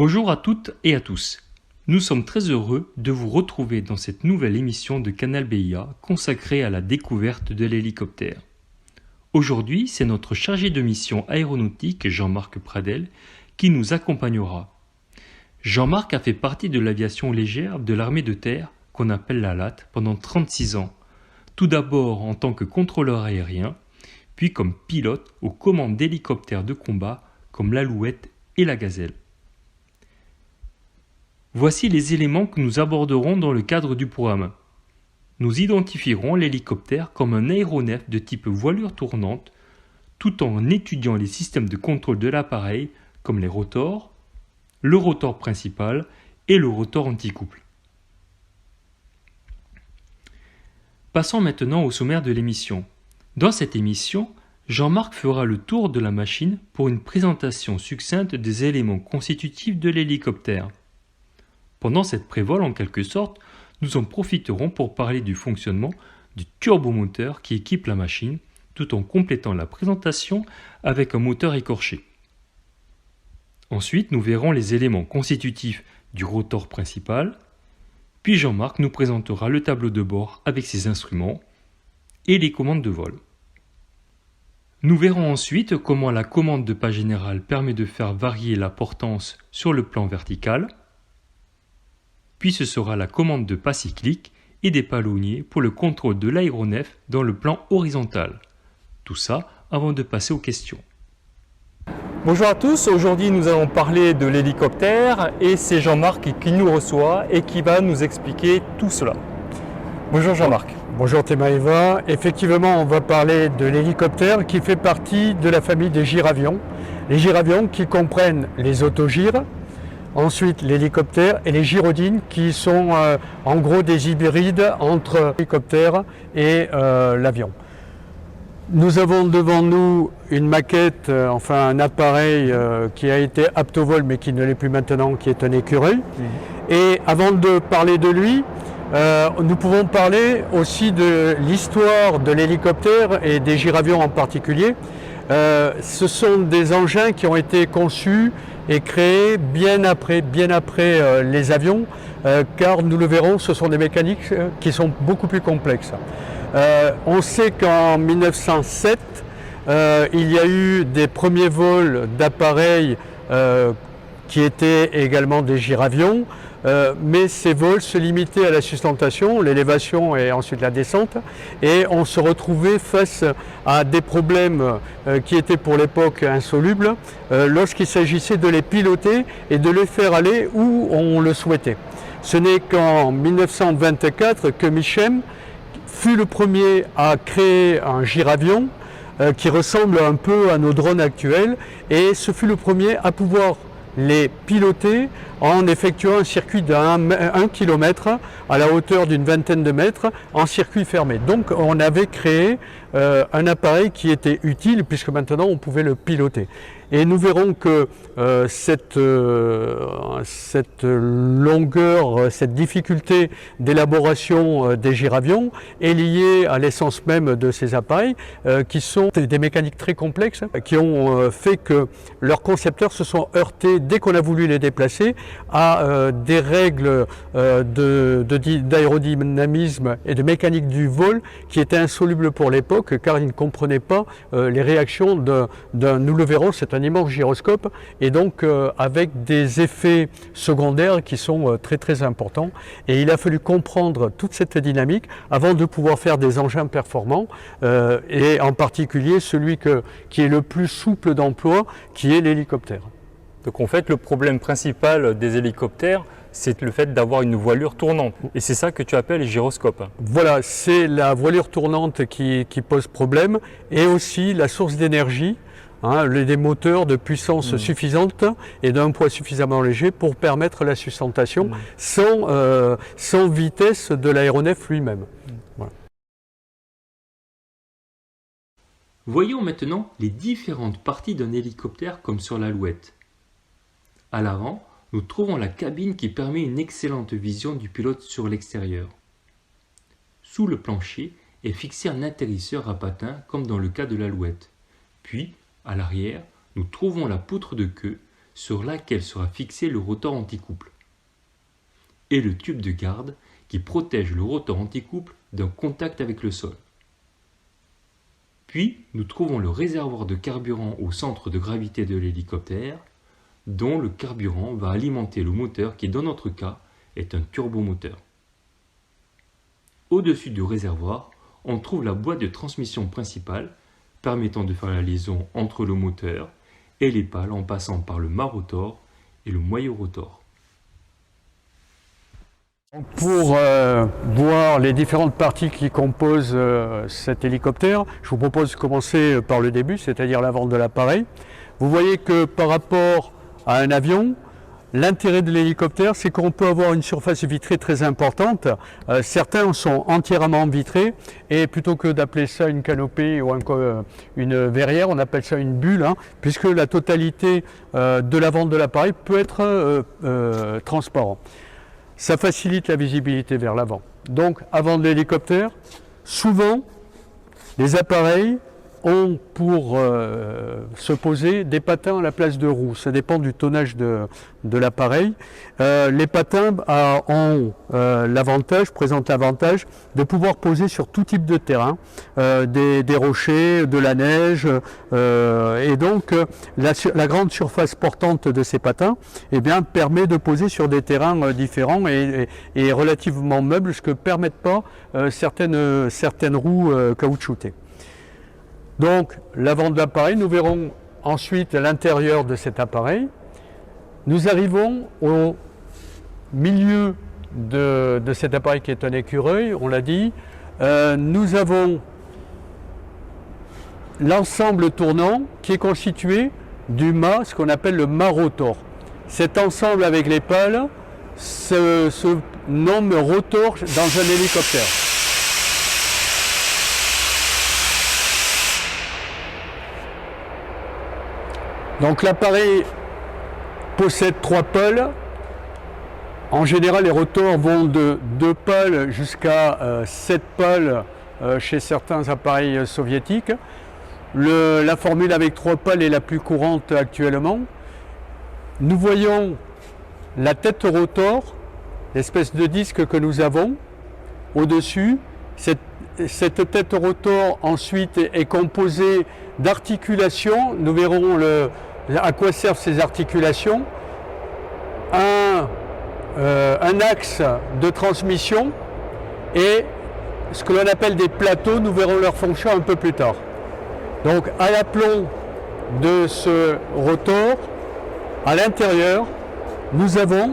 Bonjour à toutes et à tous. Nous sommes très heureux de vous retrouver dans cette nouvelle émission de Canal BIA consacrée à la découverte de l'hélicoptère. Aujourd'hui, c'est notre chargé de mission aéronautique Jean-Marc Pradel qui nous accompagnera. Jean-Marc a fait partie de l'aviation légère de l'armée de terre, qu'on appelle la LAT, pendant 36 ans. Tout d'abord en tant que contrôleur aérien, puis comme pilote aux commandes d'hélicoptères de combat comme l'Alouette et la Gazelle. Voici les éléments que nous aborderons dans le cadre du programme. Nous identifierons l'hélicoptère comme un aéronef de type voilure tournante, tout en étudiant les systèmes de contrôle de l'appareil comme les rotors, le rotor principal et le rotor anticouple. Passons maintenant au sommaire de l'émission. Dans cette émission, Jean-Marc fera le tour de la machine pour une présentation succincte des éléments constitutifs de l'hélicoptère. Pendant cette prévole, en quelque sorte, nous en profiterons pour parler du fonctionnement du turbomoteur qui équipe la machine, tout en complétant la présentation avec un moteur écorché. Ensuite, nous verrons les éléments constitutifs du rotor principal, puis Jean-Marc nous présentera le tableau de bord avec ses instruments et les commandes de vol. Nous verrons ensuite comment la commande de pas générale permet de faire varier la portance sur le plan vertical, puis ce sera la commande de pas cyclique et des palonniers pour le contrôle de l'aéronef dans le plan horizontal. Tout ça avant de passer aux questions. Bonjour à tous, aujourd'hui nous allons parler de l'hélicoptère et c'est Jean-Marc qui nous reçoit et qui va nous expliquer tout cela. Bonjour Jean-Marc. Bonjour Théma-Eva. Effectivement, on va parler de l'hélicoptère qui fait partie de la famille des gyravions. Les gyravions qui comprennent les autogyres, ensuite l'hélicoptère et les gyrodines qui sont en gros des hybrides entre l'hélicoptère et l'avion. Nous avons devant nous une maquette, enfin un appareil qui a été apte au vol mais qui ne l'est plus maintenant, qui est un écureuil. Et avant de parler de lui, nous pouvons parler aussi de l'histoire de l'hélicoptère et des gyravions en particulier. Ce sont des engins qui ont été conçus et créés bien après les avions, car nous le verrons, ce sont des mécaniques qui sont beaucoup plus complexes. On sait qu'en 1907, il y a eu des premiers vols d'appareils qui étaient également des gyravions, mais ces vols se limitaient à la sustentation, l'élévation et ensuite la descente, et on se retrouvait face à des problèmes qui étaient pour l'époque insolubles lorsqu'il s'agissait de les piloter et de les faire aller où on le souhaitait. Ce n'est qu'en 1924 que Michem fut le premier à créer un gyravion qui ressemble un peu à nos drones actuels, et ce fut le premier à pouvoir les piloter en effectuant un circuit d'1 km à la hauteur d'une vingtaine de mètres en circuit fermé. Donc on avait créé un appareil qui était utile puisque maintenant on pouvait le piloter. Et nous verrons que cette longueur, cette difficulté d'élaboration des gyravions est liée à l'essence même de ces appareils qui sont des mécaniques très complexes qui ont fait que leurs concepteurs se sont heurtés dès qu'on a voulu les déplacer à des règles d'aérodynamisme et de mécanique du vol qui étaient insolubles pour l'époque car ils ne comprenaient pas les réactions nous le verrons, c'est un immense gyroscope et donc avec des effets secondaires qui sont très importants, et il a fallu comprendre toute cette dynamique avant de pouvoir faire des engins performants et en particulier celui qui est le plus souple d'emploi, qui est l'hélicoptère. Donc en fait le problème principal des hélicoptères, c'est le fait d'avoir une voilure tournante. Et c'est ça que tu appelles gyroscope. Voilà, c'est la voilure tournante qui pose problème, et aussi la source d'énergie, des moteurs de puissance suffisante et d'un poids suffisamment léger pour permettre la sustentation sans vitesse de l'aéronef lui-même. Voilà. Voyons maintenant les différentes parties d'un hélicoptère comme sur l'Alouette. À l'avant, nous trouvons la cabine qui permet une excellente vision du pilote sur l'extérieur. Sous le plancher est fixé un atterrisseur à patins comme dans le cas de l'Alouette. Puis, à l'arrière, nous trouvons la poutre de queue sur laquelle sera fixé le rotor anticouple, et le tube de garde qui protège le rotor anticouple d'un contact avec le sol. Puis, nous trouvons le réservoir de carburant au centre de gravité de l'hélicoptère, dont le carburant va alimenter le moteur qui, dans notre cas, est un turbomoteur. Au-dessus du réservoir, on trouve la boîte de transmission principale, permettant de faire la liaison entre le moteur et les pales en passant par le mât rotor et le moyeu rotor. Pour voir les différentes parties qui composent cet hélicoptère, je vous propose de commencer par le début, c'est-à-dire l'avant de l'appareil. Vous voyez que par rapport à un avion, l'intérêt de l'hélicoptère, c'est qu'on peut avoir une surface vitrée très importante. Certains sont entièrement vitrés et plutôt que d'appeler ça une canopée ou une verrière, on appelle ça une bulle, puisque la totalité de l'avant de l'appareil peut être transparent. Ça facilite la visibilité vers l'avant. Donc, avant de l'hélicoptère, souvent, les appareils ont pour se poser des patins à la place de roues. Ça dépend du tonnage de l'appareil. Les patins présentent l'avantage de pouvoir poser sur tout type de terrain, des rochers, de la neige, et donc la grande surface portante de ces patins permet de poser sur des terrains différents et relativement meubles, ce que ne permettent pas certaines roues caoutchoutées. Donc, l'avant de l'appareil, nous verrons ensuite l'intérieur de cet appareil. Nous arrivons au milieu de cet appareil qui est un écureuil, on l'a dit. Nous avons l'ensemble tournant qui est constitué du mât, ce qu'on appelle le mât rotor. Cet ensemble avec les pales se nomme rotor dans un hélicoptère. Donc l'appareil possède 3 pales. En général, les rotors vont de 2 pales jusqu'à 7 pales chez certains appareils soviétiques. La formule avec 3 pales est la plus courante actuellement. Nous voyons la tête rotor, l'espèce de disque que nous avons au-dessus. Cette tête rotor ensuite est composée d'articulations. Nous verrons à quoi servent ces articulations. Un axe de transmission et ce que l'on appelle des plateaux. Nous verrons leur fonction un peu plus tard. Donc à l'aplomb de ce rotor, à l'intérieur, nous avons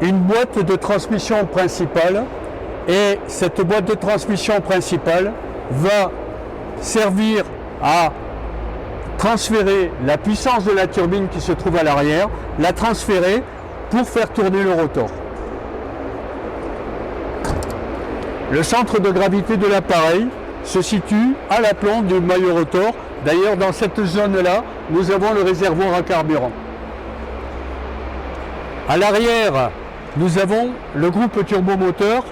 une boîte de transmission principale. Et cette boîte de transmission principale va servir à transférer la puissance de la turbine qui se trouve à l'arrière, la transférer pour faire tourner le rotor. Le centre de gravité de l'appareil se situe à l'aplomb du maillot rotor. D'ailleurs, dans cette zone-là, nous avons le réservoir à carburant. À l'arrière, nous avons le groupe turbomoteur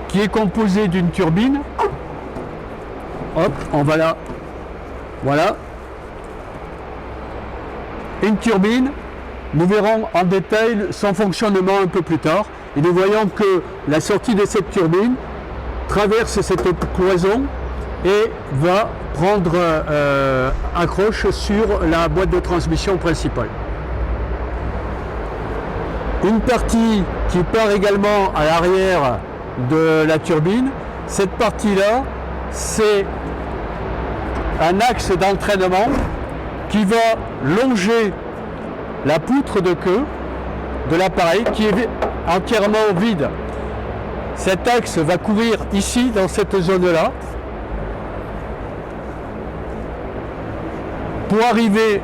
qui est composé d'une turbine. Hop, on va là. Voilà. Une turbine. Nous verrons en détail son fonctionnement un peu plus tard. Et nous voyons que la sortie de cette turbine traverse cette cloison et va prendre accroche sur la boîte de transmission principale. Une partie qui part également à l'arrière de la turbine. Cette partie-là, c'est un axe d'entraînement qui va longer la poutre de queue de l'appareil qui est entièrement vide. Cet axe va courir ici, dans cette zone-là, pour arriver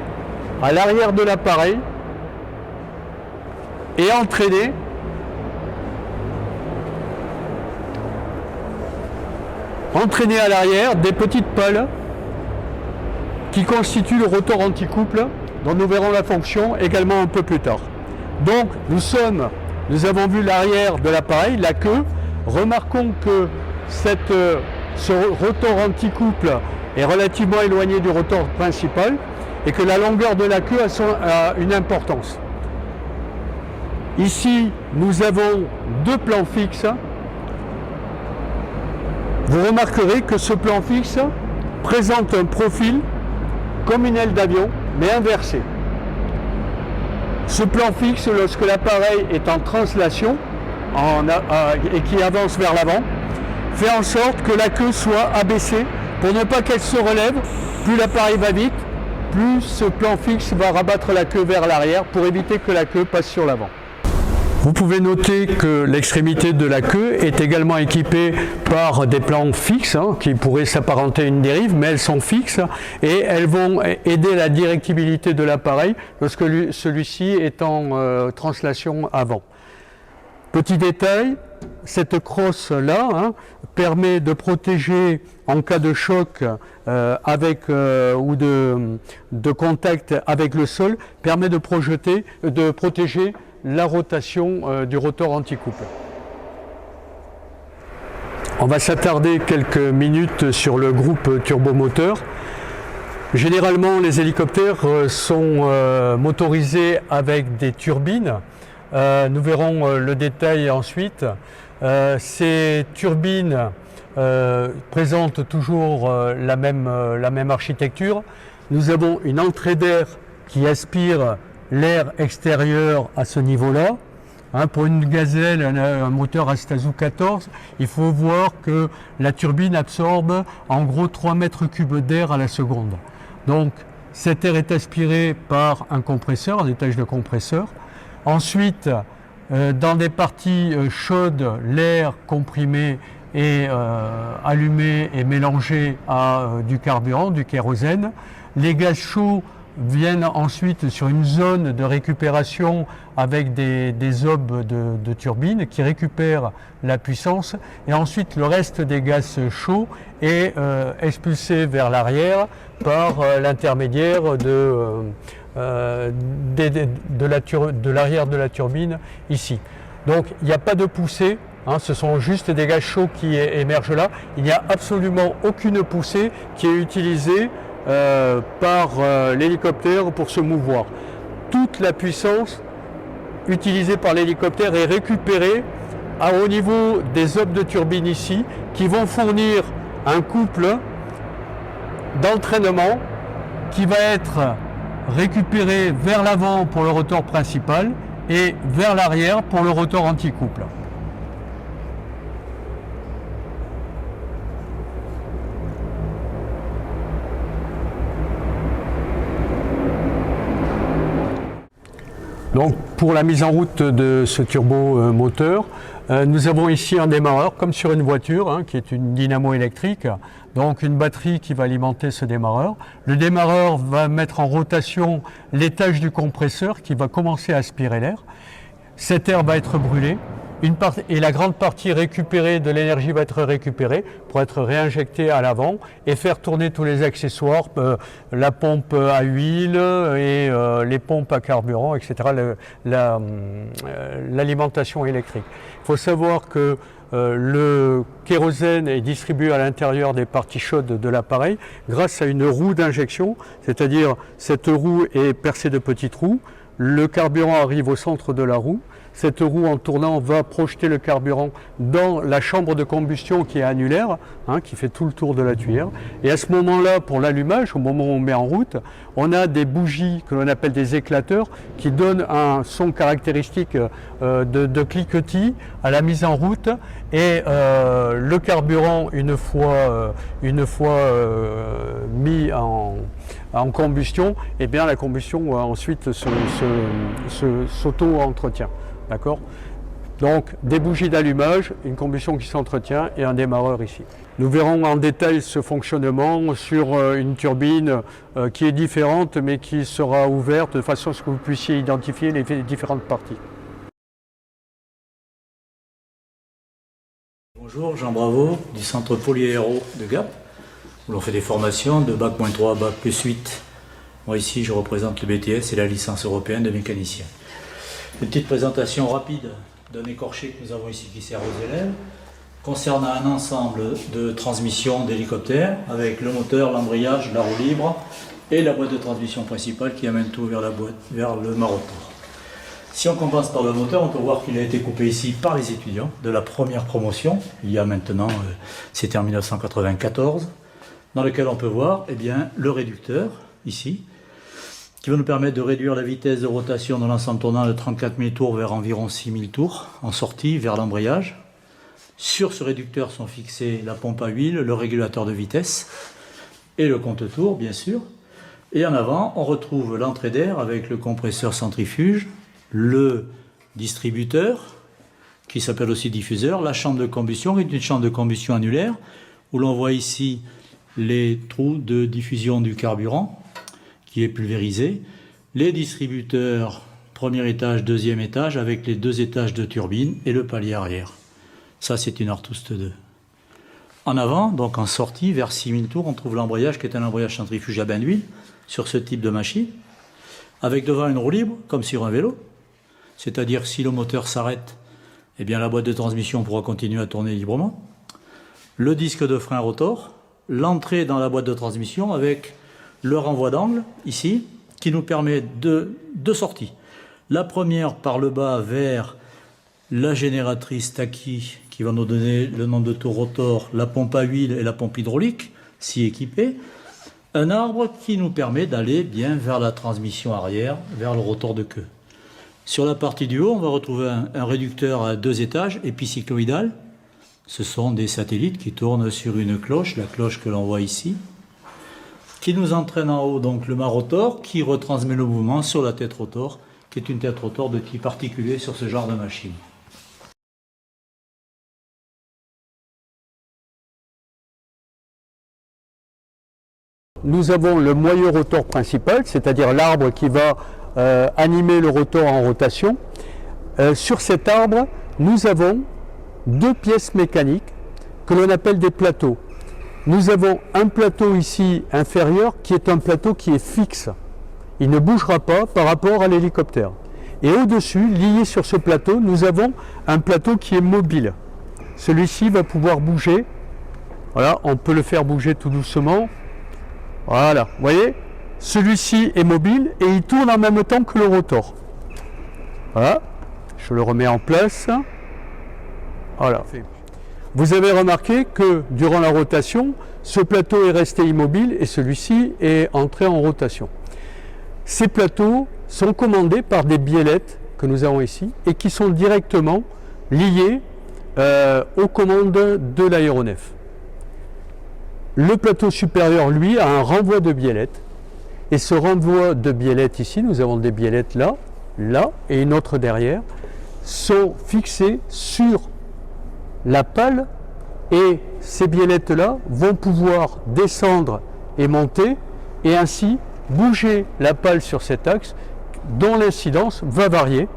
à l'arrière de l'appareil et entraîner à l'arrière des petites pales qui constituent le rotor anticouple dont nous verrons la fonction également un peu plus tard. Donc nous avons vu l'arrière de l'appareil, la queue. Remarquons que ce rotor anticouple est relativement éloigné du rotor principal et que la longueur de la queue a une importance. Ici, nous avons deux plans fixes. Vous remarquerez que ce plan fixe présente un profil comme une aile d'avion, mais inversé. Ce plan fixe, lorsque l'appareil est en translation et qui avance vers l'avant, fait en sorte que la queue soit abaissée pour ne pas qu'elle se relève. Plus l'appareil va vite, plus ce plan fixe va rabattre la queue vers l'arrière pour éviter que la queue passe sur l'avant. Vous pouvez noter que l'extrémité de la queue est également équipée par des plans fixes qui pourraient s'apparenter à une dérive, mais elles sont fixes et elles vont aider la directibilité de l'appareil lorsque celui-ci est en translation avant. Petit détail, cette crosse-là permet de protéger en cas de choc ou de contact avec le sol, permet de protéger la rotation du rotor anti-couple. On va s'attarder quelques minutes sur le groupe turbomoteur. Généralement, les hélicoptères sont motorisés avec des turbines. Nous verrons le détail ensuite. Ces turbines présentent toujours la même architecture. Nous avons une entrée d'air qui aspire l'air extérieur à ce niveau-là. Pour une Gazelle, un moteur Astazu 14, il faut voir que la turbine absorbe en gros 3 mètres cubes d'air à la seconde. Donc cet air est aspiré par un compresseur, un étage de compresseur. Ensuite, dans des parties chaudes, l'air comprimé est allumé et mélangé à du carburant, du kérosène. Les gaz chauds viennent ensuite sur une zone de récupération avec des obs de turbine qui récupèrent la puissance, et ensuite le reste des gaz chauds est expulsé vers l'arrière par l'intermédiaire de l'arrière de la turbine ici. Donc il n'y a pas de poussée, ce sont juste des gaz chauds qui émergent là. Il n'y a absolument aucune poussée qui est utilisée par l'hélicoptère pour se mouvoir. Toute la puissance utilisée par l'hélicoptère est récupérée au niveau des obs de turbine ici, qui vont fournir un couple d'entraînement qui va être récupéré vers l'avant pour le rotor principal et vers l'arrière pour le rotor anti-couple. Donc pour la mise en route de ce turbomoteur, nous avons ici un démarreur comme sur une voiture qui est une dynamo électrique, donc une batterie qui va alimenter ce démarreur. Le démarreur va mettre en rotation l'étage du compresseur qui va commencer à aspirer l'air. Cet air va être brûlé et la grande partie récupérée de l'énergie va être récupérée pour être réinjectée à l'avant et faire tourner tous les accessoires, la pompe à huile et les pompes à carburant, etc., l'alimentation électrique. Il faut savoir que le kérosène est distribué à l'intérieur des parties chaudes de l'appareil grâce à une roue d'injection, c'est-à-dire cette roue est percée de petits trous, le carburant arrive au centre de la roue. Cette roue en tournant va projeter le carburant dans la chambre de combustion qui est annulaire, qui fait tout le tour de la tuyère. Et à ce moment-là, pour l'allumage, au moment où on met en route, on a des bougies que l'on appelle des éclateurs qui donnent un son caractéristique de cliquetis à la mise en route. Et le carburant, une fois mis en combustion, eh bien la combustion ensuite s'auto-entretient. D'accord ? Donc des bougies d'allumage, une combustion qui s'entretient et un démarreur ici. Nous verrons en détail ce fonctionnement sur une turbine qui est différente mais qui sera ouverte de façon à ce que vous puissiez identifier les différentes parties. Bonjour, Jean Bravo du centre Polyaéro de Gap, où l'on fait des formations de Bac-3 à Bac+8. Moi ici je représente le BTS et la licence européenne de mécanicien. Une petite présentation rapide d'un écorché que nous avons ici qui sert aux élèves, concernant un ensemble de transmissions d'hélicoptères avec le moteur, l'embrayage, la roue libre et la boîte de transmission principale qui amène tout vers le mât rotor. Si on commence par le moteur, on peut voir qu'il a été coupé ici par les étudiants de la première promotion, il y a maintenant, c'était en 1994, dans lequel on peut voir le réducteur, ici, qui va nous permettre de réduire la vitesse de rotation dans l'ensemble tournant de 34 000 tours vers environ 6 000 tours, en sortie vers l'embrayage. Sur ce réducteur sont fixés la pompe à huile, le régulateur de vitesse et le compte-tours, bien sûr. Et en avant, on retrouve l'entrée d'air avec le compresseur centrifuge, le distributeur, qui s'appelle aussi diffuseur, la chambre de combustion, qui est une chambre de combustion annulaire, où l'on voit ici les trous de diffusion du carburant, qui est pulvérisé, les distributeurs, premier étage, deuxième étage, avec les 2 étages de turbine et le palier arrière. Ça, c'est une Artust 2. En avant, donc en sortie, vers 6000 tours, on trouve l'embrayage, qui est un embrayage centrifuge à bain d'huile, sur ce type de machine, avec devant une roue libre, comme sur un vélo. C'est-à-dire si le moteur s'arrête, la boîte de transmission pourra continuer à tourner librement. Le disque de frein rotor, l'entrée dans la boîte de transmission avec le renvoi d'angle, ici, qui nous permet deux sorties. La première par le bas vers la génératrice Taki, qui va nous donner le nombre de tours rotor, la pompe à huile et la pompe hydraulique, si équipée. Un arbre qui nous permet d'aller bien vers la transmission arrière, vers le rotor de queue. Sur la partie du haut, on va retrouver un réducteur à 2 étages, épicycloïdal. Ce sont des satellites qui tournent sur une cloche, la cloche que l'on voit ici, qui nous entraîne en haut donc le mât rotor, qui retransmet le mouvement sur la tête rotor, qui est une tête rotor de type particulier sur ce genre de machine. Nous avons le moyeu rotor principal, c'est-à-dire l'arbre qui va animer le rotor en rotation. Sur cet arbre, nous avons 2 pièces mécaniques que l'on appelle des plateaux. Nous avons un plateau ici inférieur qui est un plateau qui est fixe. Il ne bougera pas par rapport à l'hélicoptère. Et au-dessus, lié sur ce plateau, nous avons un plateau qui est mobile. Celui-ci va pouvoir bouger. Voilà, on peut le faire bouger tout doucement. Voilà, vous voyez, celui-ci est mobile et il tourne en même temps que le rotor. Voilà, je le remets en place. Voilà. Vous avez remarqué que durant la rotation, ce plateau est resté immobile et celui-ci est entré en rotation. Ces plateaux sont commandés par des biellettes que nous avons ici et qui sont directement liés aux commandes de l'aéronef. Le plateau supérieur, lui, a un renvoi de biellettes. Et ce renvoi de biellettes ici, nous avons des biellettes là, là et une autre derrière, sont fixés sur la pale et ces biellettes-là vont pouvoir descendre et monter et ainsi bouger la pale sur cet axe dont l'incidence va varier.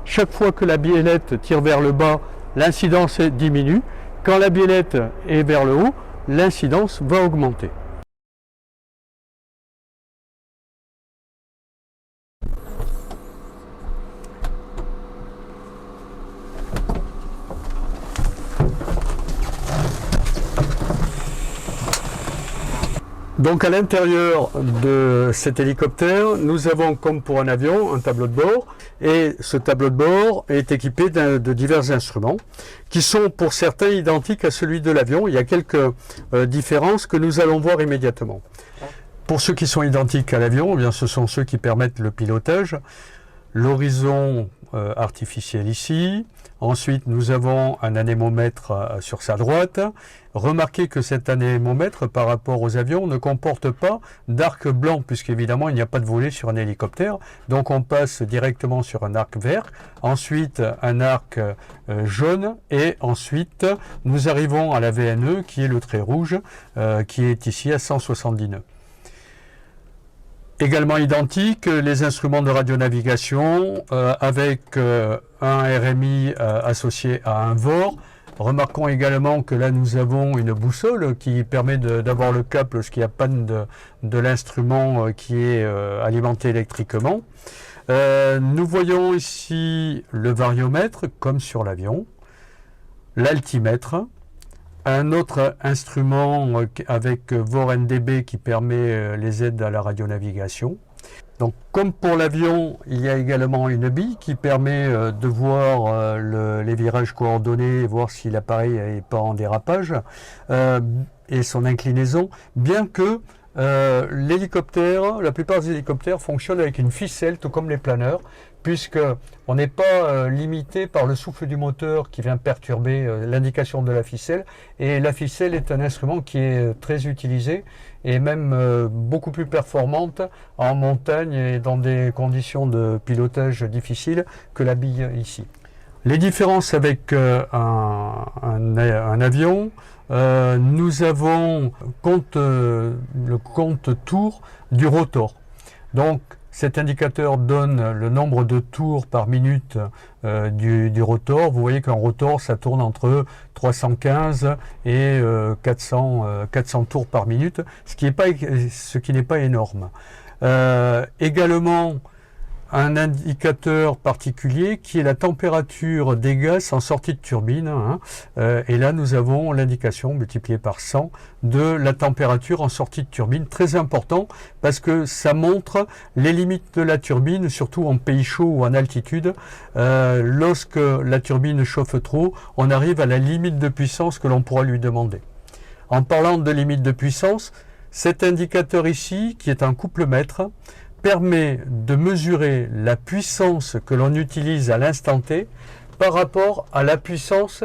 Chaque fois que la biellette tire vers le bas, l'incidence diminue. Quand la biellette est vers le haut, l'incidence va augmenter. Donc à l'intérieur de cet hélicoptère, nous avons comme pour un avion un tableau de bord et ce tableau de bord est équipé de divers instruments qui sont pour certains identiques à celui de l'avion. Il y a quelques différences que nous allons voir immédiatement. Pour ceux qui sont identiques à l'avion, eh bien, ce sont ceux qui permettent le pilotage. L'horizon artificiel ici. Ensuite, nous avons un anémomètre sur sa droite. Remarquez que cet anémomètre, par rapport aux avions, ne comporte pas d'arc blanc, puisqu'évidemment, il n'y a pas de volet sur un hélicoptère. Donc, on passe directement sur un arc vert, ensuite un arc jaune, et ensuite, nous arrivons à la VNE, qui est le trait rouge, qui est ici à 170 nœuds. Également identique, les instruments de radionavigation avec un RMI associé à un VOR. Remarquons également que là nous avons une boussole qui permet d'avoir le cap lorsqu'il y a panne de l'instrument qui est alimenté électriquement. Nous voyons ici le variomètre comme sur l'avion, l'altimètre, un autre instrument avec VOR-NDB qui permet les aides à la radionavigation. Donc, comme pour l'avion, il y a également une bille qui permet de voir les virages coordonnés, voir si l'appareil n'est pas en dérapage et son inclinaison, bien que l'hélicoptère, la plupart des hélicoptères fonctionnent avec une ficelle, tout comme les planeurs, puisqu'on n'est pas limité par le souffle du moteur qui vient perturber l'indication de la ficelle. Et la ficelle est un instrument qui est très utilisé et même beaucoup plus performante en montagne et dans des conditions de pilotage difficiles que la bille ici. Les différences avec un avion, nous avons le compte tours du rotor. Donc cet indicateur donne le nombre de tours par minute du rotor. Vous voyez qu'un rotor, ça tourne entre 315 et 400 tours par minute, ce qui n'est pas énorme. Également, un indicateur particulier qui est la température des gaz en sortie de turbine. Et là, nous avons l'indication multipliée par 100 de la température en sortie de turbine. Très important parce que ça montre les limites de la turbine, surtout en pays chaud ou en altitude. Lorsque la turbine chauffe trop, on arrive à la limite de puissance que l'on pourra lui demander. En parlant de limite de puissance, cet indicateur ici, qui est un couple-mètre, permet de mesurer la puissance que l'on utilise à l'instant T par rapport à la puissance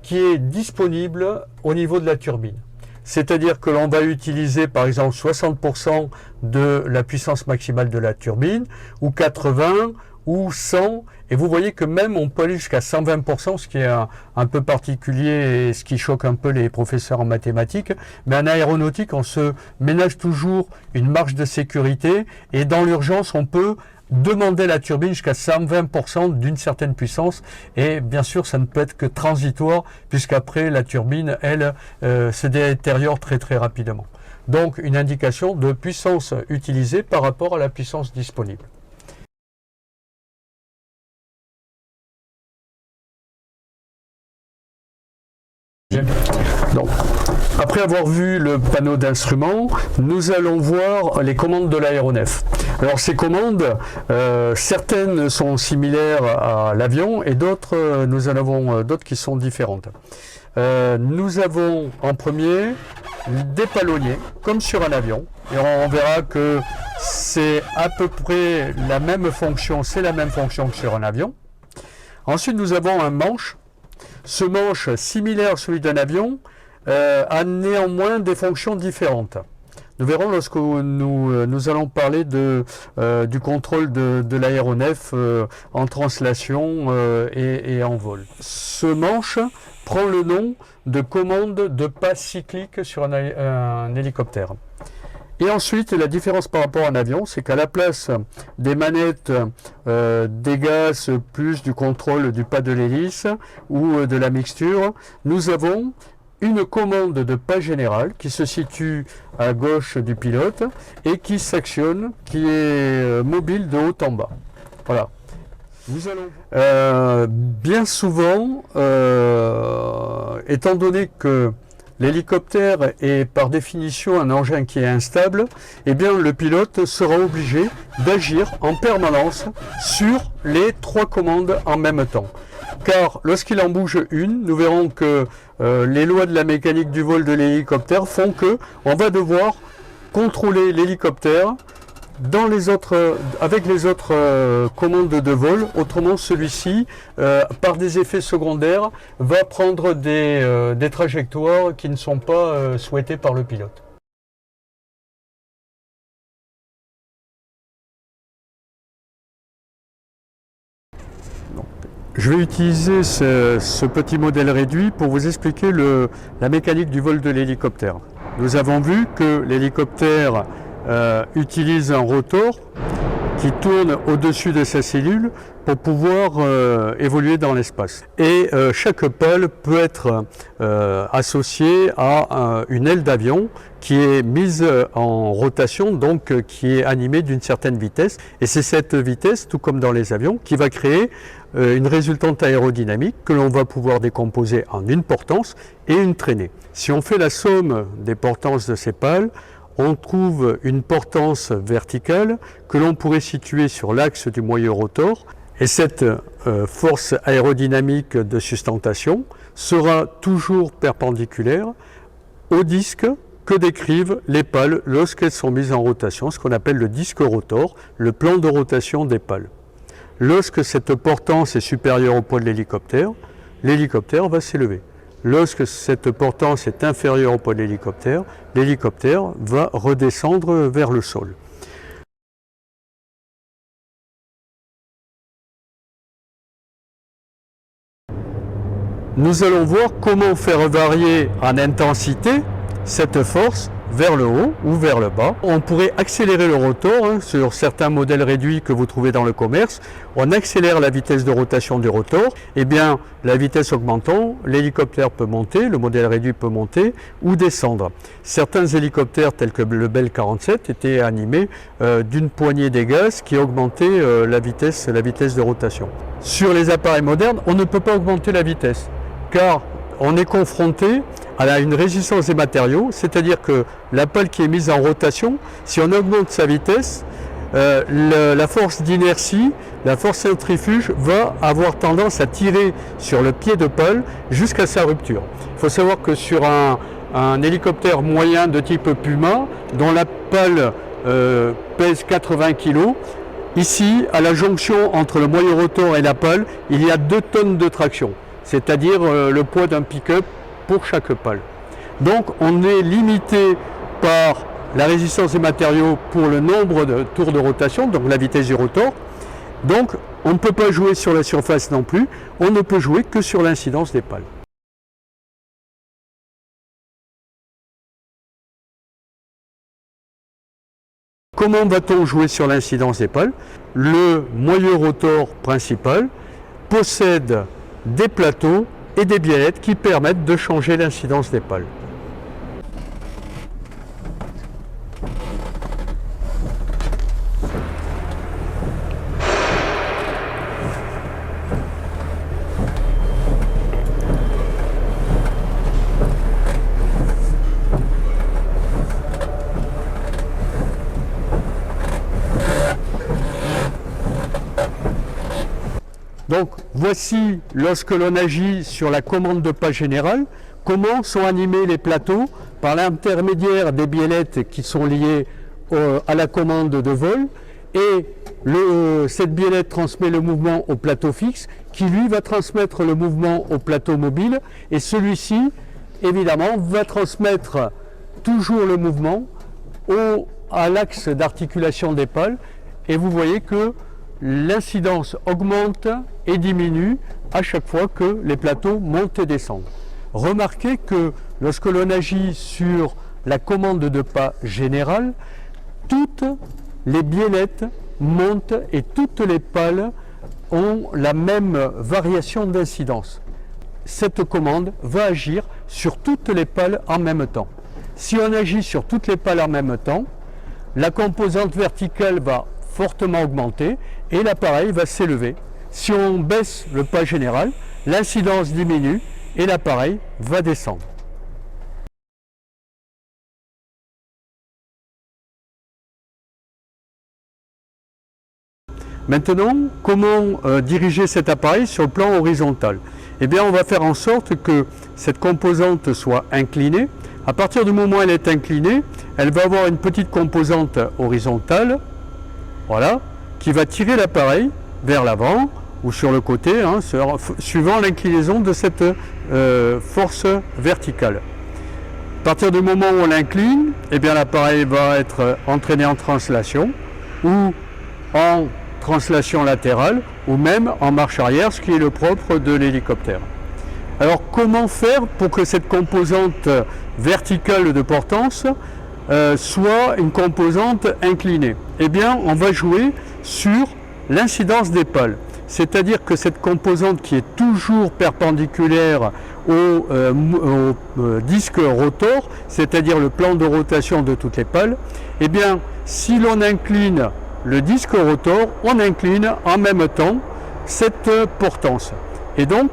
qui est disponible au niveau de la turbine. C'est-à-dire que l'on va utiliser par exemple 60% de la puissance maximale de la turbine, ou 80, ou 100, et vous voyez que même on peut aller jusqu'à 120%, ce qui est un peu particulier et ce qui choque un peu les professeurs en mathématiques. Mais en aéronautique, on se ménage toujours une marge de sécurité, et dans l'urgence, on peut demander la turbine jusqu'à 120% d'une certaine puissance, et bien sûr ça ne peut être que transitoire, puisqu'après la turbine, elle, se détériore très très rapidement. Donc une indication de puissance utilisée par rapport à la puissance disponible. Donc, après avoir vu le panneau d'instruments, nous allons voir les commandes de l'aéronef. Alors ces commandes, certaines sont similaires à l'avion et d'autres, nous en avons d'autres qui sont différentes. Nous avons en premier des palonniers, comme sur un avion, et on verra que c'est à peu près la même fonction, c'est la même fonction que sur un avion. Ensuite, nous avons un manche. Ce manche, similaire à celui d'un avion, a néanmoins des fonctions différentes. Nous verrons lorsque nous allons parler du contrôle de l'aéronef en translation et en vol. Ce manche prend le nom de commande de pas cyclique sur un hélicoptère. Et ensuite, la différence par rapport à un avion, c'est qu'à la place des manettes des gaz plus du contrôle du pas de l'hélice ou de la mixture, nous avons une commande de pas général qui se situe à gauche du pilote et qui s'actionne, qui est mobile de haut en bas. Voilà. Nous allons... bien souvent, étant donné que l'hélicoptère est par définition un engin qui est instable, eh bien le pilote sera obligé d'agir en permanence sur les trois commandes en même temps. Car lorsqu'il en bouge une, nous verrons que les lois de la mécanique du vol de l'hélicoptère font que on va devoir contrôler l'hélicoptère avec les autres commandes de vol. Autrement, celui-ci, par des effets secondaires, va prendre des trajectoires qui ne sont pas souhaitées par le pilote. Je vais utiliser ce petit modèle réduit pour vous expliquer la mécanique du vol de l'hélicoptère. Nous avons vu que l'hélicoptère utilise un rotor qui tourne au-dessus de sa cellule pour pouvoir évoluer dans l'espace. Et chaque pale peut être associée à une aile d'avion qui est mise en rotation, donc qui est animée d'une certaine vitesse. Et c'est cette vitesse, tout comme dans les avions, qui va créer une résultante aérodynamique que l'on va pouvoir décomposer en une portance et une traînée. Si on fait la somme des portances de ces pales, on trouve une portance verticale que l'on pourrait situer sur l'axe du moyeu rotor, et cette force aérodynamique de sustentation sera toujours perpendiculaire au disque que décrivent les pales lorsqu'elles sont mises en rotation, ce qu'on appelle le disque rotor, le plan de rotation des pales. Lorsque cette portance est supérieure au poids de l'hélicoptère va s'élever. Lorsque cette portance est inférieure au poids de l'hélicoptère va redescendre vers le sol. Nous allons voir comment faire varier en intensité cette force vers le haut ou vers le bas. On pourrait accélérer le rotor sur certains modèles réduits que vous trouvez dans le commerce. On accélère la vitesse de rotation du rotor. Eh bien, la vitesse augmentant, l'hélicoptère peut monter, le modèle réduit peut monter ou descendre. Certains hélicoptères tels que le Bell 47 étaient animés d'une poignée des gaz qui augmentait la vitesse de rotation. Sur les appareils modernes, on ne peut pas augmenter la vitesse car on est confronté à une résistance des matériaux, c'est-à-dire que la pale qui est mise en rotation, si on augmente sa vitesse, la force d'inertie, la force centrifuge va avoir tendance à tirer sur le pied de pale jusqu'à sa rupture. Il faut savoir que sur un hélicoptère moyen de type Puma, dont la pale pèse 80 kg, ici, à la jonction entre le moyeu rotor et la pale, il y a 2 tonnes de traction, c'est-à-dire le poids d'un pick-up pour chaque pale. Donc on est limité par la résistance des matériaux pour le nombre de tours de rotation, donc la vitesse du rotor. Donc on ne peut pas jouer sur la surface non plus, on ne peut jouer que sur l'incidence des pales. Comment va-t-on jouer sur l'incidence des pales? Le moyeu rotor principal possède des plateaux et des biellettes qui permettent de changer l'incidence des pales. Donc voici, lorsque l'on agit sur la commande de pas générale, comment sont animés les plateaux par l'intermédiaire des biellettes qui sont liées à la commande de vol, et cette biellette transmet le mouvement au plateau fixe qui lui va transmettre le mouvement au plateau mobile, et celui-ci évidemment va transmettre toujours le mouvement à l'axe d'articulation des pales, et vous voyez que l'incidence augmente et diminue à chaque fois que les plateaux montent et descendent. Remarquez que lorsque l'on agit sur la commande de pas générale, toutes les biellettes montent et toutes les pales ont la même variation d'incidence. Cette commande va agir sur toutes les pales en même temps. Si on agit sur toutes les pales en même temps, la composante verticale va fortement augmenter et l'appareil va s'élever. Si on baisse le pas général, l'incidence diminue et l'appareil va descendre. Maintenant, comment diriger cet appareil sur le plan horizontal? Eh bien, on va faire en sorte que cette composante soit inclinée. À partir du moment où elle est inclinée, elle va avoir une petite composante horizontale, voilà, qui va tirer l'appareil vers l'avant ou sur le côté, suivant l'inclinaison de cette force verticale. À partir du moment où on l'incline, eh bien l'appareil va être entraîné en translation ou en translation latérale ou même en marche arrière, ce qui est le propre de l'hélicoptère. Alors comment faire pour que cette composante verticale de portance soit une composante inclinée? Eh bien on va jouer sur l'incidence des pales. C'est-à-dire que cette composante qui est toujours perpendiculaire au disque rotor, c'est-à-dire le plan de rotation de toutes les pales, eh bien si l'on incline le disque rotor, on incline en même temps cette portance. Et donc,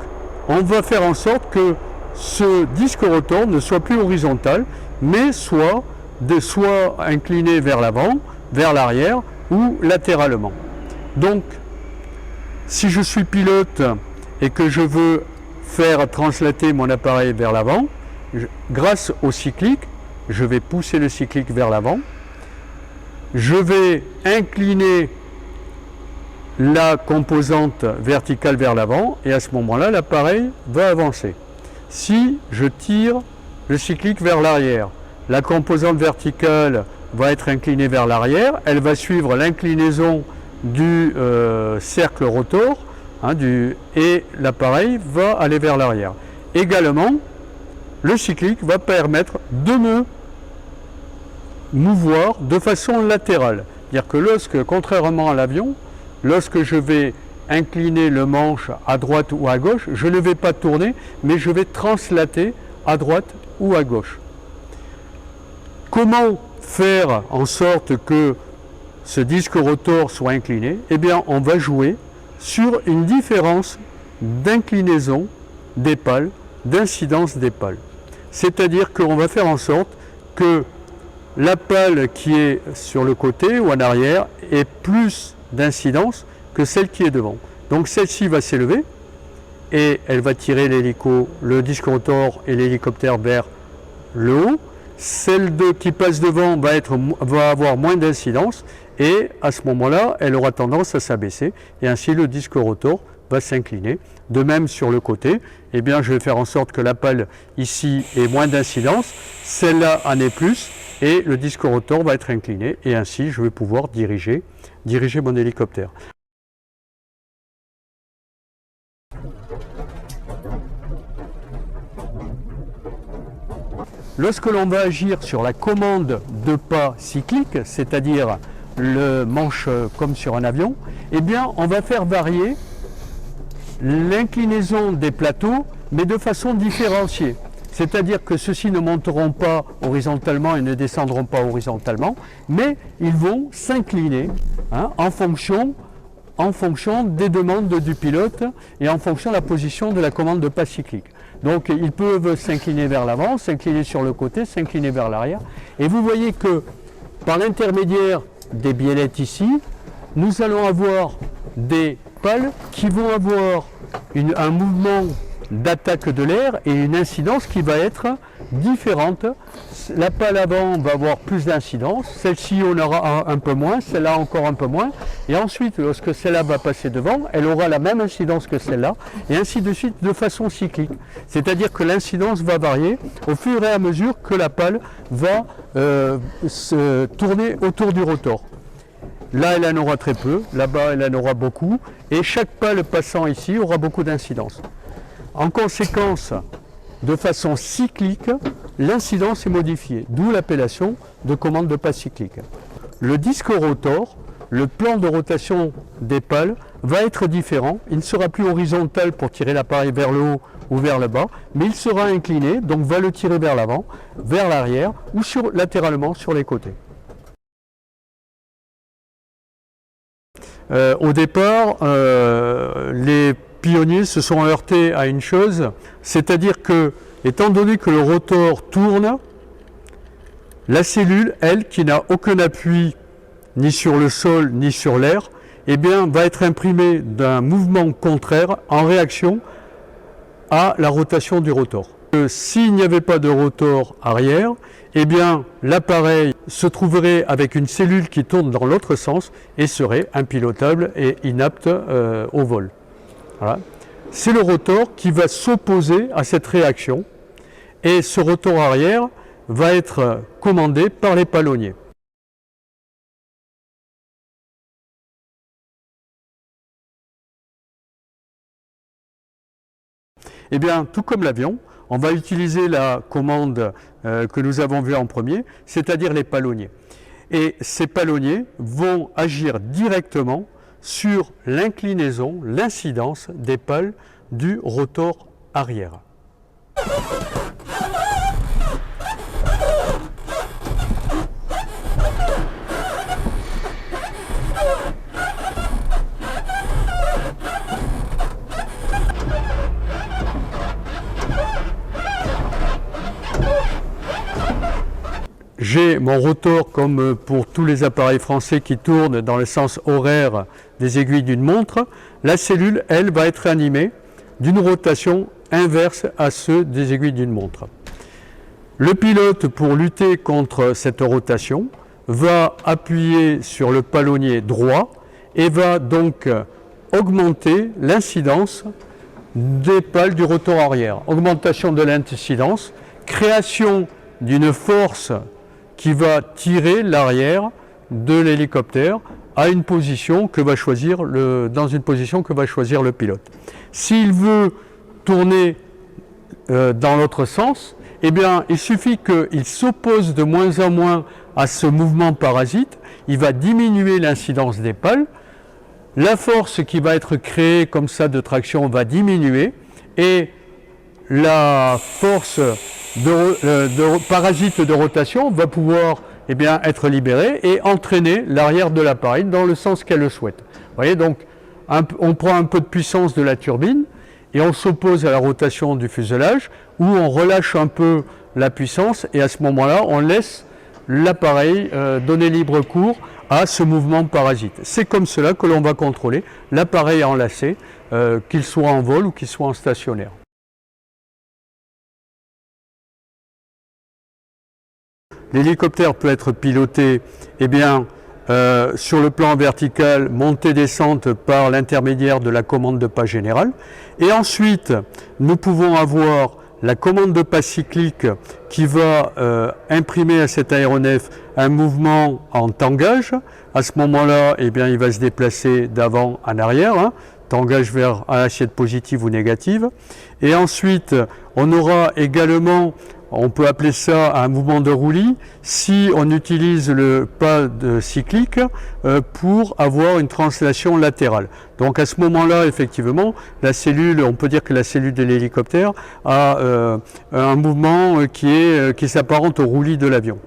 on va faire en sorte que ce disque rotor ne soit plus horizontal, mais soit incliné vers l'avant, vers l'arrière ou latéralement. Donc, si je suis pilote et que je veux faire translater mon appareil vers l'avant, grâce au cyclique, je vais pousser le cyclique vers l'avant, je vais incliner la composante verticale vers l'avant et à ce moment-là, l'appareil va avancer. Si je tire le cyclique vers l'arrière, la composante verticale va être inclinée vers l'arrière, elle va suivre l'inclinaison du cercle rotor et l'appareil va aller vers l'arrière. Également, le cyclique va permettre de me mouvoir de façon latérale. C'est-à-dire que lorsque, contrairement à l'avion, lorsque je vais incliner le manche à droite ou à gauche, je ne vais pas tourner, mais je vais translater à droite ou à gauche. Comment faire en sorte que ce disque rotor soit incliné? Eh bien, on va jouer sur une différence d'inclinaison des pales, d'incidence des pales. C'est-à-dire qu'on va faire en sorte que la pale qui est sur le côté ou en arrière ait plus d'incidence que celle qui est devant. Donc celle-ci va s'élever et elle va tirer le disque rotor et l'hélicoptère vers le haut. Celle qui passe devant va avoir moins d'incidence et à ce moment-là, elle aura tendance à s'abaisser et ainsi le disque rotor va s'incliner. De même sur le côté, eh bien, je vais faire en sorte que la pale ici ait moins d'incidence, celle-là en ait plus et le disque rotor va être incliné et ainsi je vais pouvoir diriger mon hélicoptère. Lorsque l'on va agir sur la commande de pas cyclique, c'est-à-dire le manche comme sur un avion, eh bien on va faire varier l'inclinaison des plateaux, mais de façon différenciée. C'est-à-dire que ceux-ci ne monteront pas horizontalement et ne descendront pas horizontalement, mais ils vont s'incliner en fonction des demandes du pilote et en fonction de la position de la commande de pas cyclique. Donc ils peuvent s'incliner vers l'avant, s'incliner sur le côté, s'incliner vers l'arrière. Et vous voyez que par l'intermédiaire des biellettes ici, nous allons avoir des pales qui vont avoir un mouvement d'attaque de l'air et une incidence qui va être différente. La pale avant va avoir plus d'incidence, celle-ci on aura un peu moins, celle-là encore un peu moins, et ensuite lorsque celle-là va passer devant, elle aura la même incidence que celle-là, et ainsi de suite de façon cyclique. C'est-à-dire que l'incidence va varier au fur et à mesure que la pale va se tourner autour du rotor. Là, elle en aura très peu, là-bas, elle en aura beaucoup, et chaque pale passant ici aura beaucoup d'incidence. En conséquence, de façon cyclique, l'incidence est modifiée, d'où l'appellation de commande de pas cyclique. Le disque rotor, le plan de rotation des pales va être différent. Il ne sera plus horizontal pour tirer l'appareil vers le haut ou vers le bas, mais il sera incliné, donc va le tirer vers l'avant, vers l'arrière ou latéralement sur les côtés. Au départ, les pionniers se sont heurtés à une chose, c'est-à-dire que, étant donné que le rotor tourne, la cellule, elle, qui n'a aucun appui ni sur le sol ni sur l'air, eh bien, va être imprimée d'un mouvement contraire en réaction à la rotation du rotor. S'il n'y avait pas de rotor arrière, eh bien, l'appareil se trouverait avec une cellule qui tourne dans l'autre sens et serait impilotable et inapte au vol. Voilà. C'est le rotor qui va s'opposer à cette réaction et ce rotor arrière va être commandé par les palonniers. Eh bien, tout comme l'avion, on va utiliser la commande que nous avons vue en premier, c'est-à-dire les palonniers. Et ces palonniers vont agir directement sur l'inclinaison, l'incidence des pales du rotor arrière. mon rotor comme pour tous les appareils français qui tournent dans le sens horaire des aiguilles d'une montre, la cellule, elle, va être animée d'une rotation inverse à ceux des aiguilles d'une montre. Le pilote, pour lutter contre cette rotation, va appuyer sur le palonnier droit et va donc augmenter l'incidence des pales du rotor arrière. Augmentation de l'incidence, création d'une force qui va tirer l'arrière de l'hélicoptère à une position que va choisir dans une position que va choisir le pilote. S'il veut tourner dans l'autre sens, eh bien, il suffit qu'il s'oppose de moins en moins à ce mouvement parasite, il va diminuer l'incidence des pales, la force qui va être créée comme ça de traction va diminuer et la force de parasite de rotation va pouvoir être libérée et entraîner l'arrière de l'appareil dans le sens qu'elle le souhaite. Vous voyez, donc on prend un peu de puissance de la turbine et on s'oppose à la rotation du fuselage où on relâche un peu la puissance et à ce moment-là on laisse l'appareil donner libre cours à ce mouvement parasite. C'est comme cela que l'on va contrôler l'appareil enlacé, qu'il soit en vol ou qu'il soit en stationnaire. L'hélicoptère peut être piloté sur le plan vertical, montée-descente par l'intermédiaire de la commande de pas générale. Et ensuite, nous pouvons avoir la commande de pas cyclique qui va imprimer à cet aéronef un mouvement en tangage. À ce moment-là, il va se déplacer d'avant en arrière, tangage vers un assiette positive ou négative. Et ensuite, on aura également, on peut appeler ça un mouvement de roulis, si on utilise le pas cyclique pour avoir une translation latérale. Donc à ce moment-là, effectivement, la cellule, on peut dire que la cellule de l'hélicoptère a un mouvement qui s'apparente au roulis de l'avion.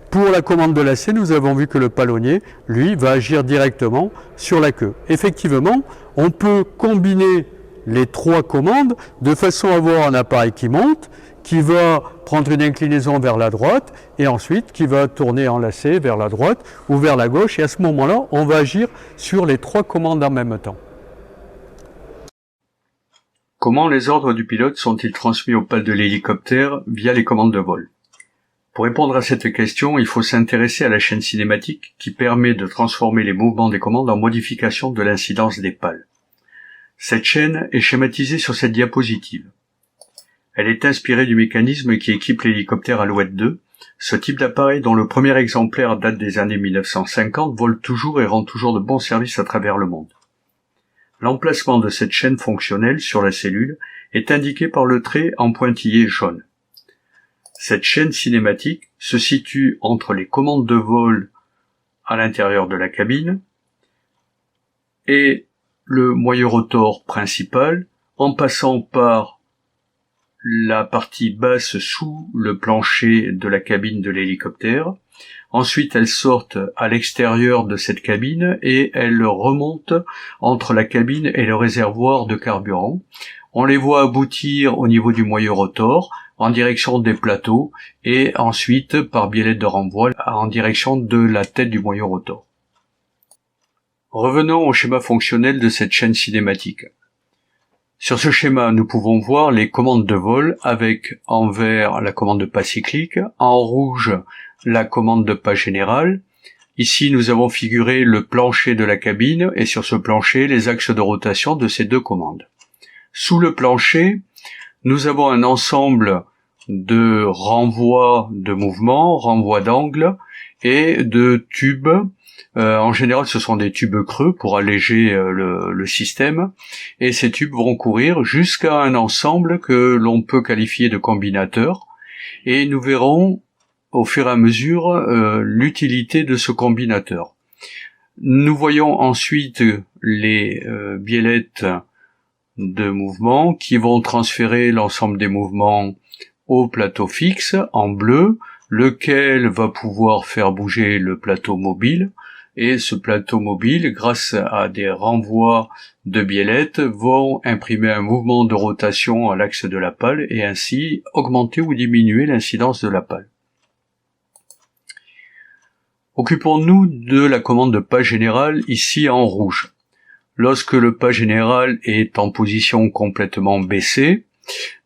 Pour la commande de lacet, nous avons vu que le palonnier, lui, va agir directement sur la queue. Effectivement, on peut combiner les trois commandes de façon à avoir un appareil qui monte, qui va prendre une inclinaison vers la droite et ensuite qui va tourner en lacet vers la droite ou vers la gauche. Et à ce moment-là, on va agir sur les trois commandes en même temps. Comment les ordres du pilote sont-ils transmis aux pales de l'hélicoptère via les commandes de vol? Pour répondre à cette question, il faut s'intéresser à la chaîne cinématique qui permet de transformer les mouvements des commandes en modification de l'incidence des pales. Cette chaîne est schématisée sur cette diapositive. Elle est inspirée du mécanisme qui équipe l'hélicoptère Alouette 2, ce type d'appareil dont le premier exemplaire date des années 1950 vole toujours et rend toujours de bons services à travers le monde. L'emplacement de cette chaîne fonctionnelle sur la cellule est indiqué par le trait en pointillé jaune. Cette chaîne cinématique se situe entre les commandes de vol à l'intérieur de la cabine et le moyeu rotor principal en passant par la partie basse sous le plancher de la cabine de l'hélicoptère. Ensuite, elles sortent à l'extérieur de cette cabine et elles remontent entre la cabine et le réservoir de carburant. On les voit aboutir au niveau du moyeu rotor en direction des plateaux et ensuite par biellette de renvoi en direction de la tête du moyeu rotor. Revenons au schéma fonctionnel de cette chaîne cinématique. Sur ce schéma, nous pouvons voir les commandes de vol avec en vert la commande de pas cyclique, en rouge la commande de pas générale. Ici, nous avons figuré le plancher de la cabine et sur ce plancher, les axes de rotation de ces deux commandes. Sous le plancher, nous avons un ensemble de renvois de mouvement, renvois d'angle et de tubes. En général, ce sont des tubes creux pour alléger le système. Et ces tubes vont courir jusqu'à un ensemble que l'on peut qualifier de combinateur. Et nous verrons au fur et à mesure l'utilité de ce combinateur. Nous voyons ensuite les biellettes de mouvement qui vont transférer l'ensemble des mouvements au plateau fixe en bleu, lequel va pouvoir faire bouger le plateau mobile. Et ce plateau mobile, grâce à des renvois de biellettes, vont imprimer un mouvement de rotation à l'axe de la pale et ainsi augmenter ou diminuer l'incidence de la pale. Occupons-nous de la commande de pas général ici en rouge. Lorsque le pas général est en position complètement baissée,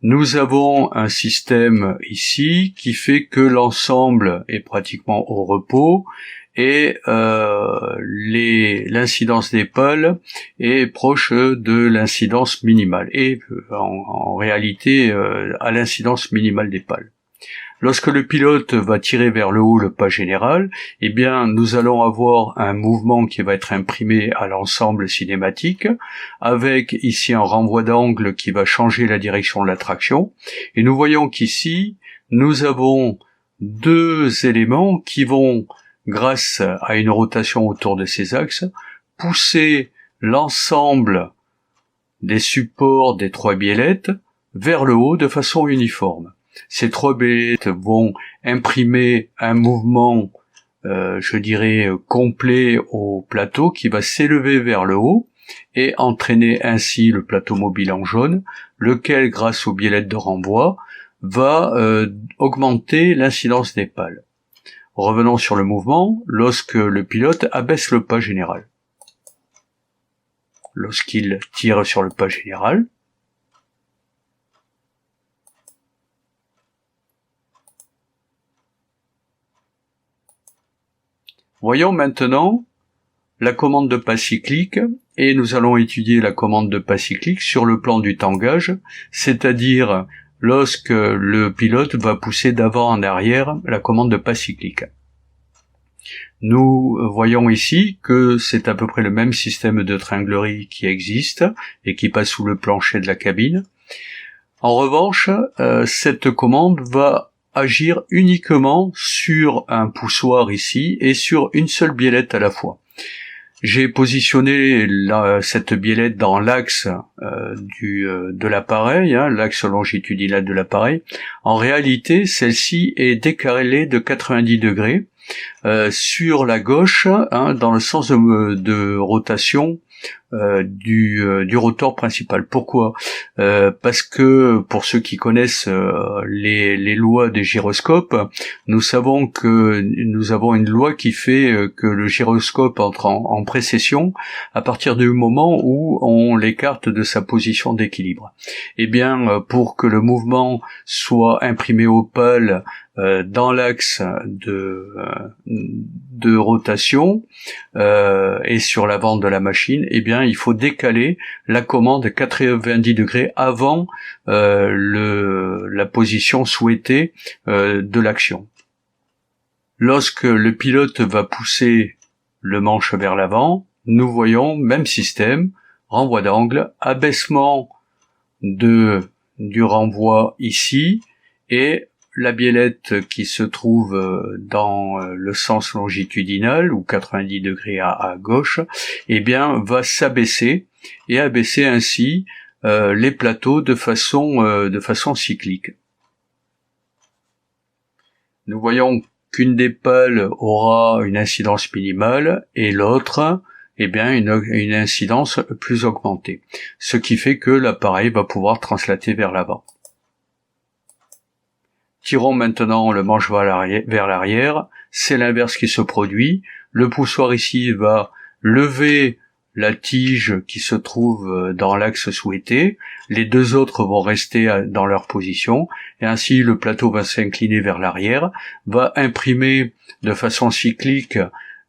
nous avons un système ici qui fait que l'ensemble est pratiquement au repos et l'incidence des pales est proche de l'incidence minimale et en réalité à l'incidence minimale des pales. Lorsque le pilote va tirer vers le haut le pas général, eh bien, nous allons avoir un mouvement qui va être imprimé à l'ensemble cinématique, avec ici un renvoi d'angle qui va changer la direction de la traction. Et nous voyons qu'ici, nous avons deux éléments qui vont, grâce à une rotation autour de ces axes, pousser l'ensemble des supports des trois biellettes vers le haut de façon uniforme. Ces trois biellettes vont imprimer un mouvement, complet au plateau qui va s'élever vers le haut et entraîner ainsi le plateau mobile en jaune, lequel, grâce aux biellettes de renvoi, va augmenter l'incidence des pales. Revenons sur le mouvement, lorsque le pilote abaisse le pas général. Lorsqu'il tire sur le pas général, voyons maintenant la commande de pas cyclique, et nous allons étudier la commande de pas cyclique sur le plan du tangage, c'est-à-dire lorsque le pilote va pousser d'avant en arrière la commande de pas cyclique. Nous voyons ici que c'est à peu près le même système de tringlerie qui existe et qui passe sous le plancher de la cabine. En revanche, cette commande va agir uniquement sur un poussoir ici et sur une seule biellette à la fois. J'ai positionné cette biellette dans l'axe de l'appareil, l'axe longitudinal de l'appareil. En réalité, celle-ci est décalée de 90 degrés sur la gauche, dans le sens de rotation du rotor principal. Pourquoi ? Parce que pour ceux qui connaissent les lois des gyroscopes, nous savons que nous avons une loi qui fait que le gyroscope entre en précession à partir du moment où on l'écarte de sa position d'équilibre. Eh bien, pour que le mouvement soit imprimé aux pales dans l'axe de rotation et sur l'avant de la machine, eh bien il faut décaler la commande 90 degrés avant la position souhaitée de l'action. Lorsque le pilote va pousser le manche vers l'avant, nous voyons même système, renvoi d'angle, abaissement du renvoi ici et la biellette qui se trouve dans le sens longitudinal ou 90 degrés à gauche, eh bien va s'abaisser et abaisser ainsi les plateaux de façon cyclique. Nous voyons qu'une des pales aura une incidence minimale et l'autre, eh bien une incidence plus augmentée, ce qui fait que l'appareil va pouvoir translater vers l'avant. Tirons maintenant le manche vers l'arrière, c'est l'inverse qui se produit. Le poussoir ici va lever la tige qui se trouve dans l'axe souhaité, les deux autres vont rester dans leur position, et ainsi le plateau va s'incliner vers l'arrière, va imprimer de façon cyclique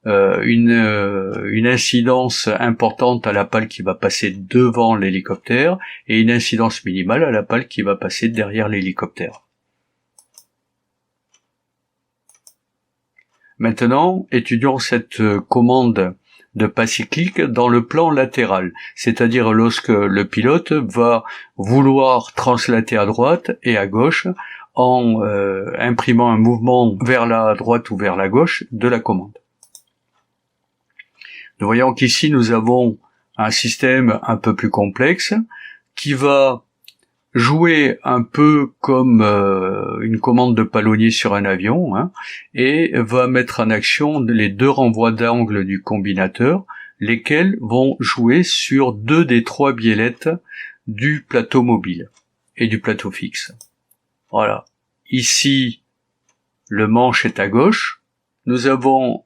une incidence importante à la pale qui va passer devant l'hélicoptère, et une incidence minimale à la pale qui va passer derrière l'hélicoptère. Maintenant, étudions cette commande de pas cyclique dans le plan latéral, c'est-à-dire lorsque le pilote va vouloir translater à droite et à gauche en imprimant un mouvement vers la droite ou vers la gauche de la commande. Nous voyons qu'ici nous avons un système un peu plus complexe qui va jouer un peu comme une commande de palonnier sur un avion, et va mettre en action les deux renvois d'angle du combinateur, lesquels vont jouer sur deux des trois biellettes du plateau mobile et du plateau fixe. Voilà. Ici, le manche est à gauche. Nous avons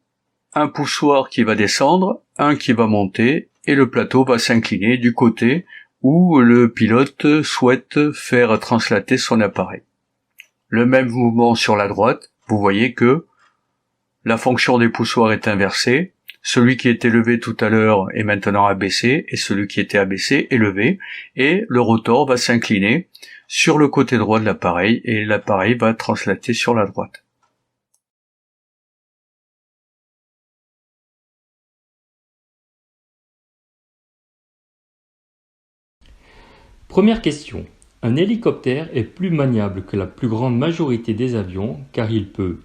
un poussoir qui va descendre, un qui va monter, et le plateau va s'incliner du côté où le pilote souhaite faire translater son appareil. Le même mouvement sur la droite, vous voyez que la fonction des poussoirs est inversée. Celui qui était levé tout à l'heure est maintenant abaissé, et celui qui était abaissé est levé, et le rotor va s'incliner sur le côté droit de l'appareil, et l'appareil va translater sur la droite. Première question. Un hélicoptère est plus maniable que la plus grande majorité des avions car il peut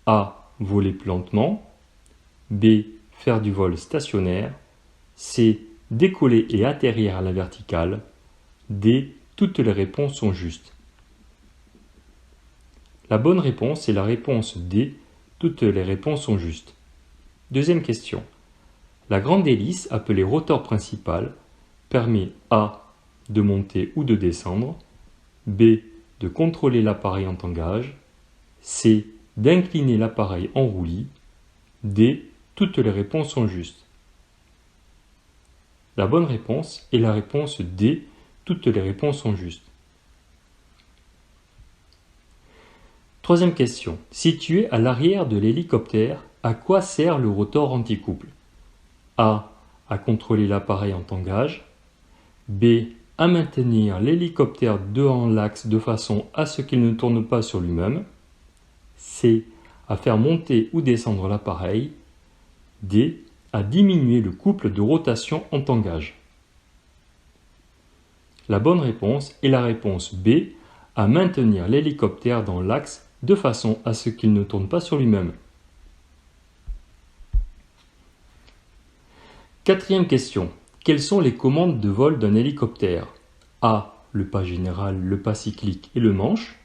A. Voler plus lentement, B. Faire du vol stationnaire, C. Décoller et atterrir à la verticale, D. Toutes les réponses sont justes. La bonne réponse est la réponse D. Toutes les réponses sont justes. Deuxième question. La grande hélice, appelée rotor principal, permet A. De monter ou de descendre, B. De contrôler l'appareil en tangage, C. D'incliner l'appareil en roulis, D. Toutes les réponses sont justes. La bonne réponse est la réponse D. Toutes les réponses sont justes. Troisième question. Situé à l'arrière de l'hélicoptère, à quoi sert le rotor anticouple? A. À contrôler l'appareil en tangage, B. À maintenir l'hélicoptère devant l'axe de façon à ce qu'il ne tourne pas sur lui-même, C. À faire monter ou descendre l'appareil, D. À diminuer le couple de rotation en tangage. La bonne réponse est la réponse B. À maintenir l'hélicoptère dans l'axe de façon à ce qu'il ne tourne pas sur lui-même. Quatrième question. Quelles sont les commandes de vol d'un hélicoptère? A. Le pas général, le pas cyclique et le manche.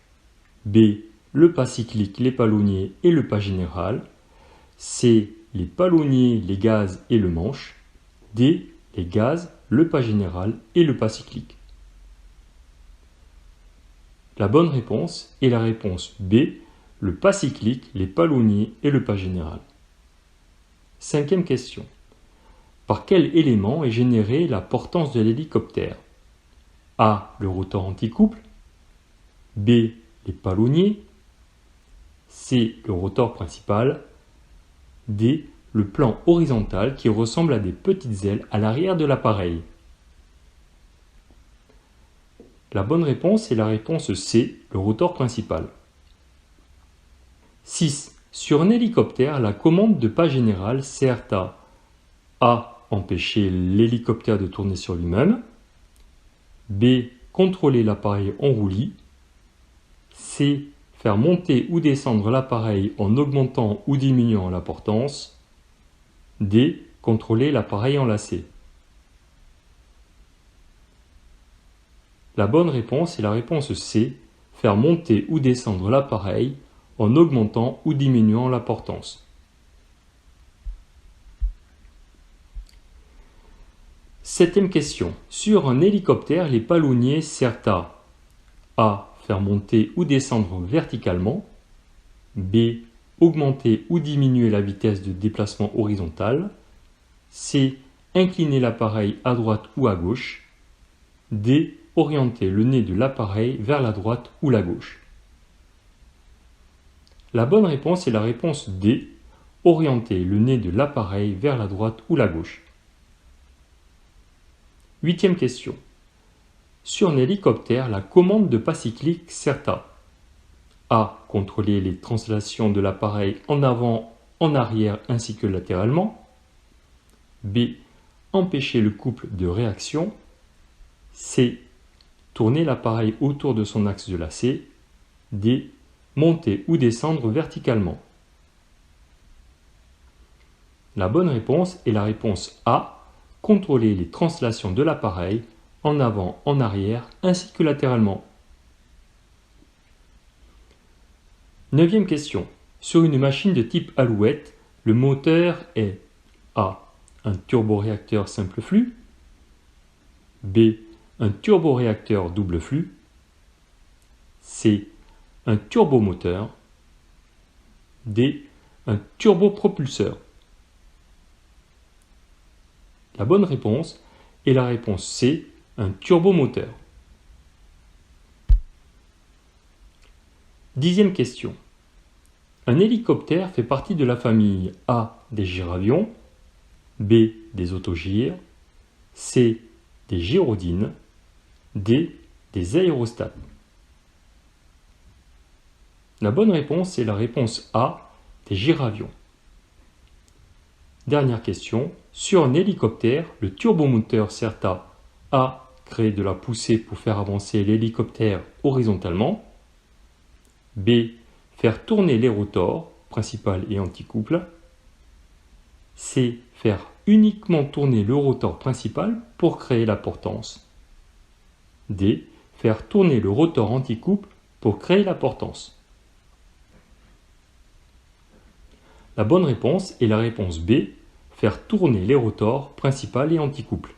B. Le pas cyclique, les palonniers et le pas général. C. Les palonniers, les gaz et le manche. D. Les gaz, le pas général et le pas cyclique. La bonne réponse est la réponse B. Le pas cyclique, les palonniers et le pas général. Cinquième question. Par quel élément est générée la portance de l'hélicoptère? A. Le rotor anticouple, B. Les palonniers, C. Le rotor principal, D. Le plan horizontal qui ressemble à des petites ailes à l'arrière de l'appareil. La bonne réponse est la réponse C. Le rotor principal. 6. Sur un hélicoptère, la commande de pas général sert à A. Empêcher l'hélicoptère de tourner sur lui-même, B. Contrôler l'appareil en roulis, C. Faire monter ou descendre l'appareil en augmentant ou diminuant la portance, D. Contrôler l'appareil en lacet. La bonne réponse est la réponse C. Faire monter ou descendre l'appareil en augmentant ou diminuant la portance. Septième question. Sur un hélicoptère, les palonniers servent à A. Faire monter ou descendre verticalement, B. Augmenter ou diminuer la vitesse de déplacement horizontal, C. Incliner l'appareil à droite ou à gauche, D. Orienter le nez de l'appareil vers la droite ou la gauche. La bonne réponse est la réponse D. Orienter le nez de l'appareil vers la droite ou la gauche. Huitième question. Sur un hélicoptère, la commande de pas cyclique sert à A. Contrôler les translations de l'appareil en avant, en arrière ainsi que latéralement, B. Empêcher le couple de réaction, C. Tourner l'appareil autour de son axe de lacet, D. Monter ou descendre verticalement. La bonne réponse est la réponse A. Contrôler les translations de l'appareil en avant, en arrière ainsi que latéralement. Neuvième question. Sur une machine de type Alouette, le moteur est A. Un turboréacteur simple flux, B. Un turboréacteur double flux, C. Un turbomoteur, D. Un turbopropulseur. La bonne réponse est la réponse C, un turbomoteur. 10e question. Un hélicoptère fait partie de la famille A des gyravions, B des autogyres, C des gyrodines, D des aérostats. La bonne réponse est la réponse A des gyravions. Dernière question. Sur un hélicoptère, le turbomoteur sert à A. Créer de la poussée pour faire avancer l'hélicoptère horizontalement, B. Faire tourner les rotors, principal et anticouple, C. Faire uniquement tourner le rotor principal pour créer la portance, D. Faire tourner le rotor anticouple pour créer la portance. La bonne réponse est la réponse B, faire tourner les rotors principal et anticouple.